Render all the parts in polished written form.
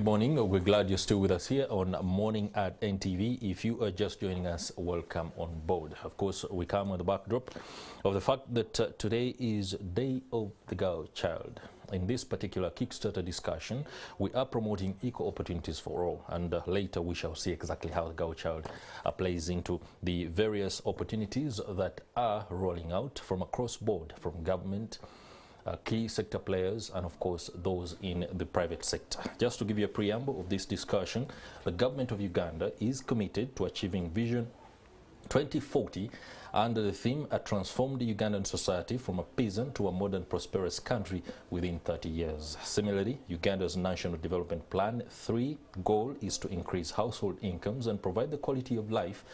Good morning. We're glad you're still with us here on Morning at NTV. If you are just joining us, welcome on board. Of course, we come on the backdrop of the fact that today is Day of the Girl Child. In this particular Kickstarter discussion, we are promoting equal opportunities for all, and later we shall see exactly how the Girl Child plays into the various opportunities that are rolling out from across board, from government, key sector players, and of course those in the private sector. Just to give you a preamble of this discussion, the government of Uganda is committed to achieving Vision 2040 under the theme "A Transformed Ugandan Society from a Peasant to a Modern Prosperous Country Within 30 Years." Similarly, Uganda's National Development Plan 3 goal is to increase household incomes and provide the quality of life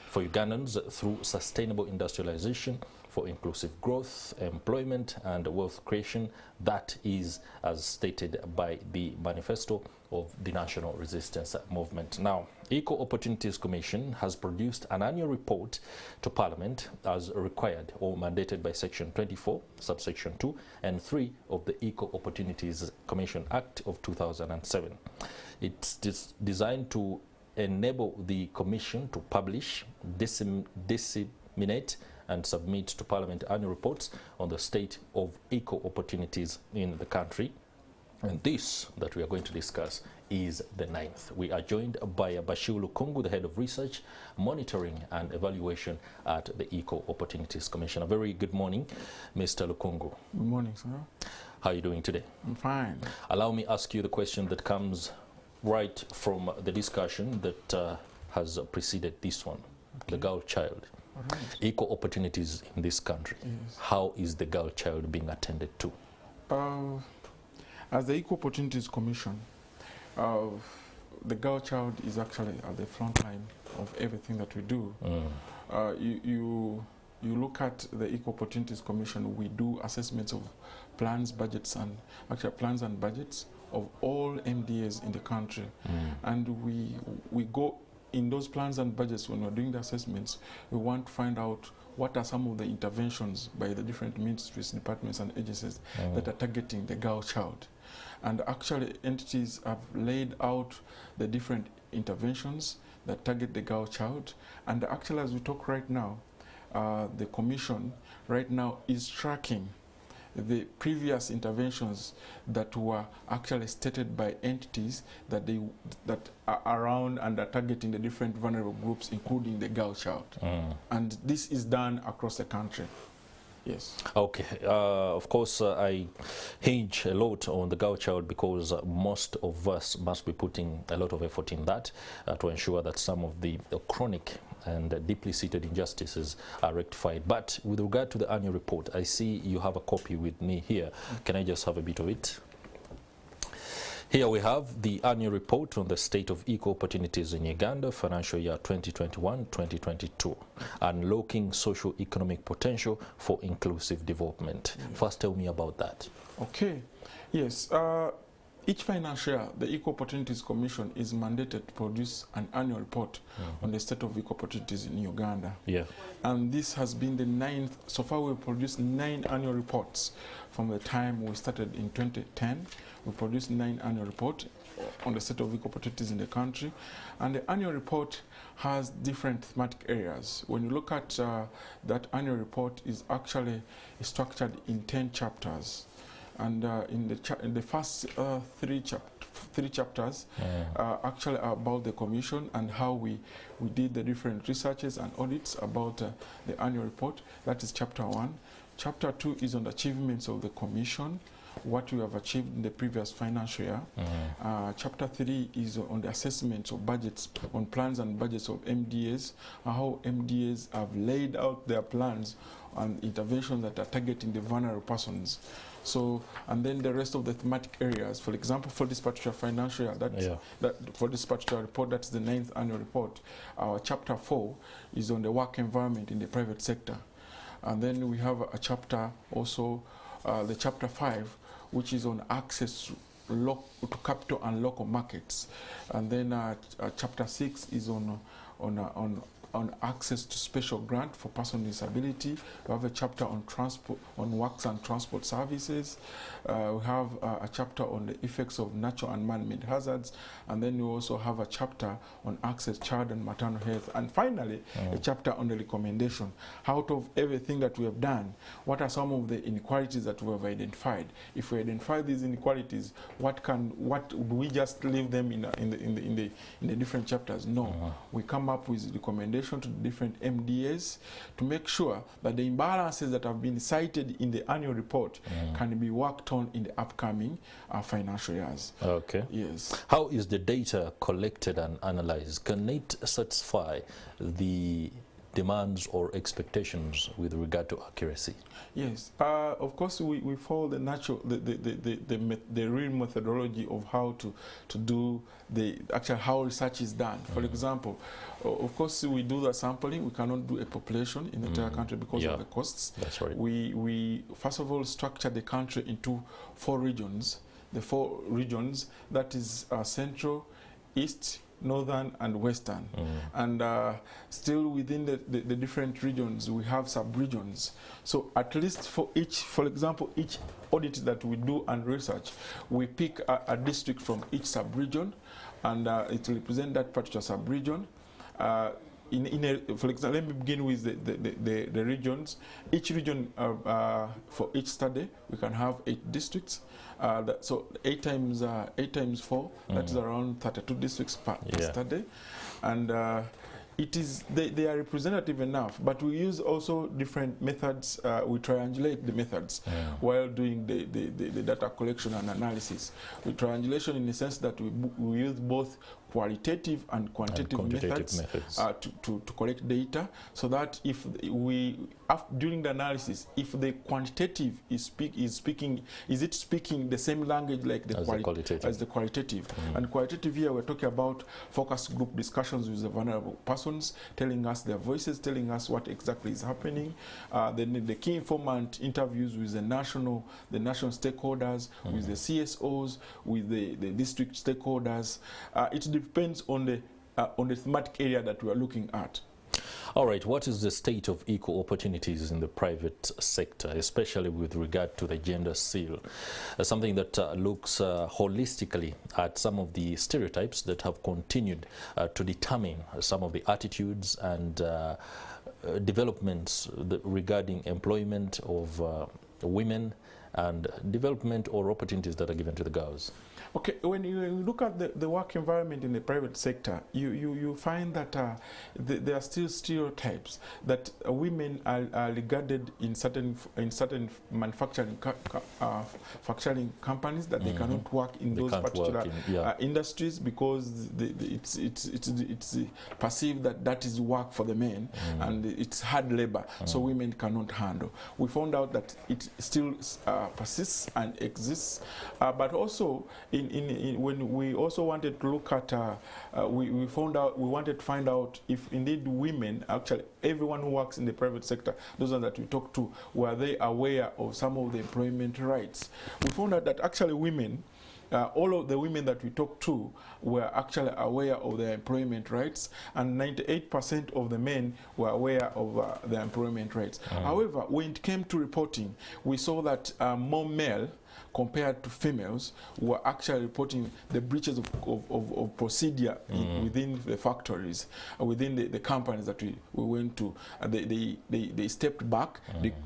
for Ugandans through sustainable industrialization, for inclusive growth, employment and wealth creation. That is as stated by the manifesto of the National Resistance Movement. Now, Equal Opportunities Commission has produced an annual report to Parliament as required or mandated by Section 24, subsection 2 and 3 of the Equal Opportunities Commission Act of 2007. It's designed to enable the Commission to publish, disseminate and submit to Parliament annual reports on the state of equal opportunities in the country. And this that we are going to discuss is the 9th. We are joined by Bashir Lukungu, the Head of Research, Monitoring and Evaluation at the Equal Opportunities Commission. A very good morning, Mr. Lukungu. Good morning, sir. How are you doing today? I'm fine. Allow me ask you the question that comes right from the discussion that has preceded this one, okay. The girl child. Right. Equal opportunities in this country. Yes. How is the girl child being attended to? As the Equal Opportunities Commission, the girl child is actually at the front line of everything that we do. You look at the Equal Opportunities Commission, we do assessments of plans, budgets, and actually plans and budgets of all MDAs in the country. And we go in those plans and budgets. When we're doing the assessments, we want to find out what are some of the interventions by the different ministries, departments and agencies that are targeting the girl child. And actually entities have laid out the different interventions that target the girl child. And actually, as we talk right now, the Commission right now is tracking the previous interventions that were actually stated by entities that are around and are targeting the different vulnerable groups, including the girl child. And this is done across the country. Yes. Okay. Of course, I hinge a lot on the girl child because most of us must be putting a lot of effort in that to ensure that some of the chronic and deeply seated injustices are rectified. But with regard to the annual report, I see you have a copy with me here. Can I just have a bit of it? Here we have the annual report on the state of equal opportunities in Uganda, financial year 2021-2022, unlocking socio-economic potential for inclusive development. First, tell me about that. Okay. Yes. Each financial year, the Equal Opportunities Commission is mandated to produce an annual report on the state of equal opportunities in Uganda. Yeah. And this has been the 9th. So far, we've produced 9 annual reports from the time we started in 2010. We produced 9 annual reports on the state of equal opportunities in the country. And the annual report has different thematic areas. When you look at that annual report, is actually structured in 10 chapters. And in the first three chapters actually are about the Commission and how we did the different researches and audits about the annual report. That is chapter 1. Chapter 2 is on the achievements of the Commission, what we have achieved in the previous financial year. Chapter 3 is on the assessments of budgets, on plans and budgets of MDAs, how MDAs have laid out their plans and interventions that are targeting the vulnerable persons. So, and then the rest of the thematic areas, for example, for this particular financial year, for this particular report, that's the 9th annual report, our chapter 4 is on the work environment in the private sector. And then we have a chapter also, the chapter 5, which is on access to capital and local markets. And then chapter 6 is on on access to special grant for persons with disability. We have a chapter on transport, on works and transport services. We have a chapter on the effects of natural and man-made hazards, and then we also have a chapter on access, child and maternal health, and finally a chapter on the recommendation. Out of everything that we have done, what are some of the inequalities that we have identified? If we identify these inequalities, what do we just leave them in the different chapters? No, we come up with recommendation to the different MDAs to make sure that the imbalances that have been cited in the annual report can be worked on in the upcoming financial years. Okay. Yes. How is the data collected and analyzed? Can it satisfy the demands or expectations with regard to accuracy? Yes, of course we follow the natural, the real methodology of how to do how research is done. For example, of course we do the sampling. We cannot do a population in the entire country because of the costs. That's right. We first of all structure the country into 4 regions. The 4 regions, that is central, east, northern and western, and still within the different regions we have sub-regions. So at least for each, for example, each audit that we do and research, we pick a district from each sub-region, and it will represent that particular sub-region. For example, let me begin with the regions. Each region, for each study, we can have 8 districts. So 8 times 4, that is around 32 districts per study, and they are representative enough. But we use also different methods. We triangulate the methods while doing the data collection and analysis. We triangulation in the sense that we use both qualitative and quantitative methods. To collect data, so that if during the analysis, if the quantitative is speaking the same language like the qualitative? And qualitative here we're talking about focus group discussions with the vulnerable persons, telling us their voices, telling us what exactly is happening. Then the key informant interviews with the national stakeholders, with the CSOs, with the district stakeholders. It depends on the thematic area that we are looking at. All right, what is the state of equal opportunities in the private sector, especially with regard to the gender seal? Something that looks holistically at some of the stereotypes that have continued to determine some of the attitudes and developments regarding employment of women and development or opportunities that are given to the girls. Okay, when you look at the work environment in the private sector, you find that there are still stereotypes that women are regarded in certain manufacturing companies, that they cannot work in those particular industries because it's perceived that is work for the men and it's hard labor, so women cannot handle. We found out that it still persists and exists, but also when we also wanted to look at, we wanted to find out if indeed women, actually everyone who works in the private sector, those ones that we talked to, were they aware of some of the employment rights. We found out that actually women, all of the women that we talked to were actually aware of their employment rights, and 98% of the men were aware of their employment rights. However, when it came to reporting, we saw that more male compared to females were actually reporting the breaches of procedure within the factories, within the companies that we went to. They stepped back.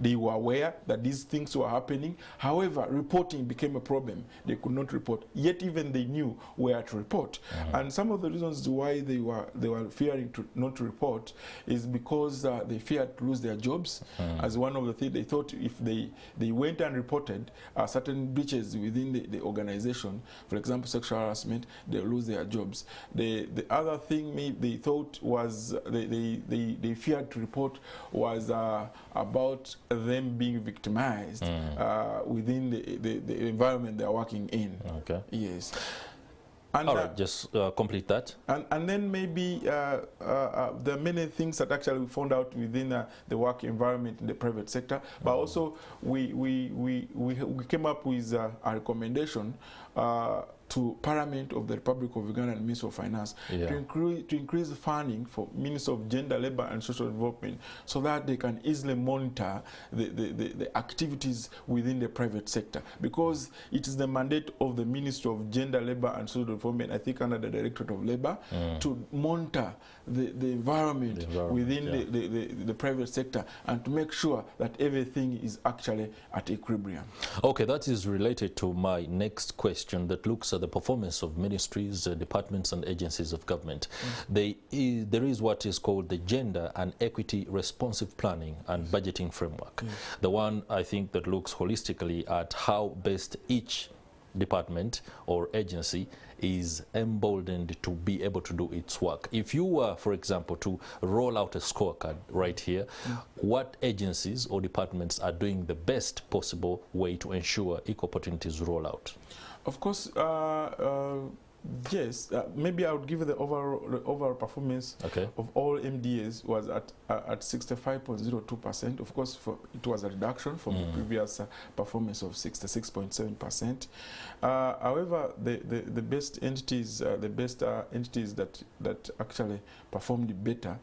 They were aware that these things were happening. However, reporting became a problem. They could not report, yet even they knew where to report. And some of the reasons why they were fearing not to report is because they feared to lose their jobs. As one of the things, they thought if they went and reported certain breaches within the organization, for example sexual harassment, they'll lose their jobs. The other thing they thought was, they feared to report was about them being victimized within the environment they're working in. Okay. Yes. And all right, just complete that. And then maybe there are many things that actually we found out within the work environment in the private sector, but also we came up with a recommendation to Parliament of the Republic of Uganda and Minister of Finance to increase funding for Minister of Gender, Labour and Social Development so that they can easily monitor the activities within the private sector, because it is the mandate of the Minister of Gender, Labour and Social Development, I think under the Directorate of Labour, to monitor the environment within the private sector and to make sure that everything is actually at equilibrium. Okay, that is related to my next question that looks at the performance of ministries, departments and agencies of government. There is what is called the Gender and Equity Responsive Planning and Budgeting Framework. The one, I think, that looks holistically at how best each department or agency is emboldened to be able to do its work. If you were, for example, to roll out a scorecard right here, what agencies or departments are doing the best possible way to ensure equal opportunities roll out? Of course, yes, maybe I would give the overall performance of all MDAs was at 65.02%. Of course, it was a reduction from the previous performance of 66.7%. However, the best entities, that actually performed better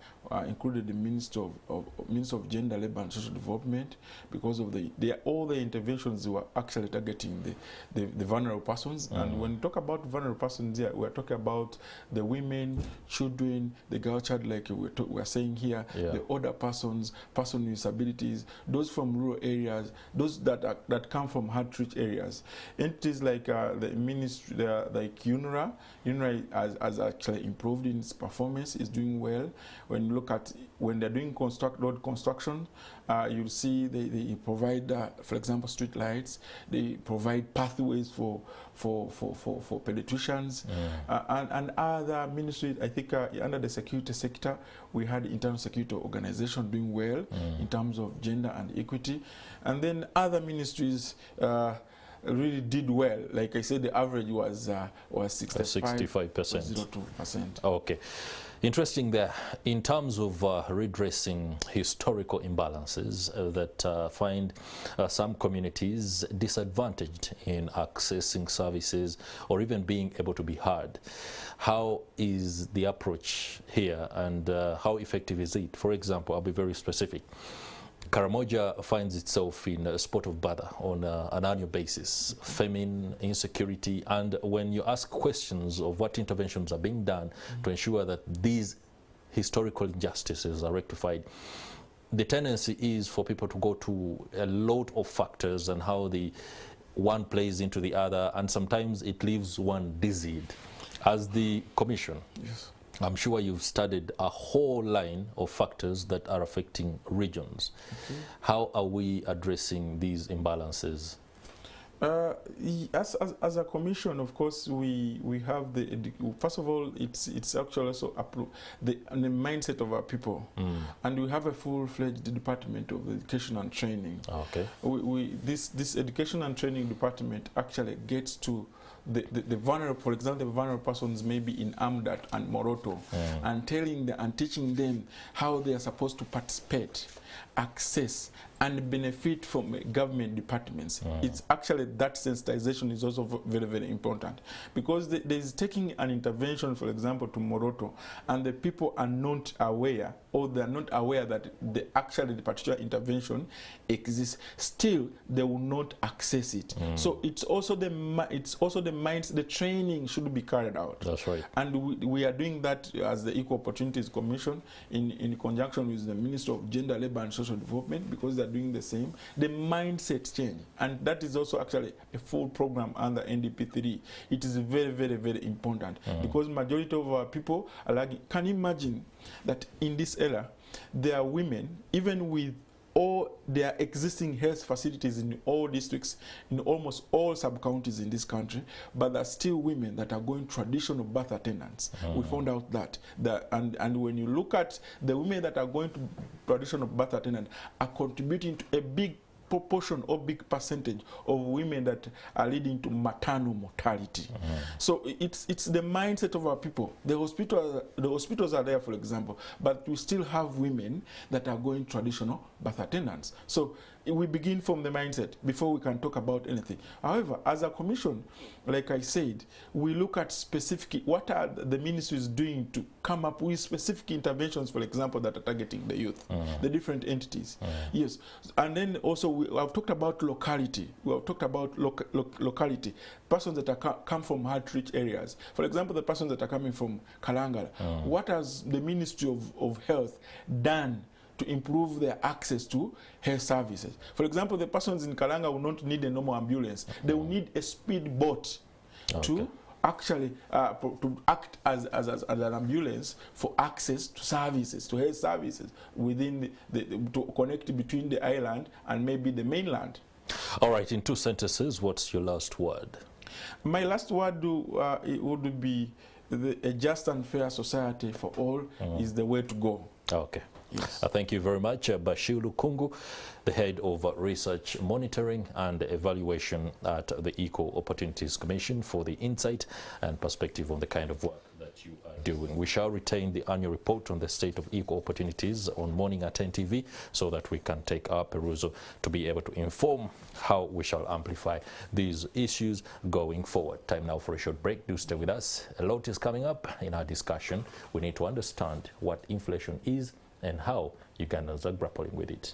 included the Minister of Gender, Labour and Social Development, because of all the interventions were actually targeting the vulnerable persons. And when we talk about vulnerable persons here, we're talking about the women, children, the girl child, like we're saying here, the older persons, persons with disabilities, those from rural areas, those that come from hard-to-reach areas. Entities like the ministry, like UNRWA has actually improved in its performance, is doing well. When you look at when they're doing road construction, you'll see they provide, for example, street lights. They provide pathways for pedestrians, and other ministries. I think under the security sector, we had internal security organization doing well in terms of gender and equity, and then other ministries really did well. Like I said, the average was 65%. Okay. Interesting there. In terms of redressing historical imbalances that find some communities disadvantaged in accessing services or even being able to be heard, how is the approach here and how effective is it? For example, I'll be very specific. Karamoja finds itself in a spot of bother on an annual basis, famine, insecurity, and when you ask questions of what interventions are being done to ensure that these historical injustices are rectified, the tendency is for people to go to a lot of factors and how the one plays into the other, and sometimes it leaves one dizzied. As the Commission, I'm sure you've studied a whole line of factors that are affecting regions. How are we addressing these imbalances? As a commission, of course, we have first of all, it's actually also the mindset of our people, and we have a full-fledged department of education and training. This education and training department actually gets to the vulnerable, for example, the vulnerable persons maybe in Amdat and Moroto, and telling them and teaching them how they are supposed to participate, access, and benefit from government departments. It's actually that sensitization is also very, very important, because there is taking an intervention, for example, to Moroto, and the people are not aware, or they are not aware that the particular intervention exists. Still, they will not access it. So it's also the minds. The training should be carried out. That's right. And we are doing that as the Equal Opportunities Commission in conjunction with the Minister of Gender, Labour and Social Development, because they are doing the same. The mindset change, and that is also actually a full program under NDP3. It is very, very, very important, because majority of our people are lagging. Can you imagine that in this era there are women, even with all their existing health facilities in all districts, in almost all sub-counties in this country, but there are still women that are going traditional birth attendants. We found out that. And when you look at the women that are going to traditional birth attendant, are contributing to a big proportion or big percentage of women that are leading to maternal mortality. So it's the mindset of our people. The hospitals are there, for example, but we still have women that are going traditional birth attendants. So we begin from the mindset before we can talk about anything. However, as a commission, like I said, we look at specific, what are the ministries doing to come up with specific interventions, for example, that are targeting the youth, the different entities. Yes, and then also we have talked about locality. We have talked about locality, persons that are come from hard-to-reach areas. For example, the persons that are coming from Kalangala. What has the Ministry of Health done to improve their access to health services? For example, the persons in Kalanga will not need a normal ambulance. They will need a speed boat to actually to act as an ambulance for access to services, to health services within to connect between the island and maybe the mainland. All right, in 2 sentences, what's your last word? My last word it would be a just and fair society for all is the way to go. Okay. Yes. Thank you very much, Bashir Lukungu, the head of Research Monitoring and Evaluation at the Equal Opportunities Commission, for the insight and perspective on the kind of work that you are doing. We shall retain the annual report on the state of equal opportunities on Morning at NTV so that we can take our perusal to be able to inform how we shall amplify these issues going forward. Time now for a short break. Do stay with us. A lot is coming up in our discussion. We need to understand what inflation is and how Ugandans are grappling with it.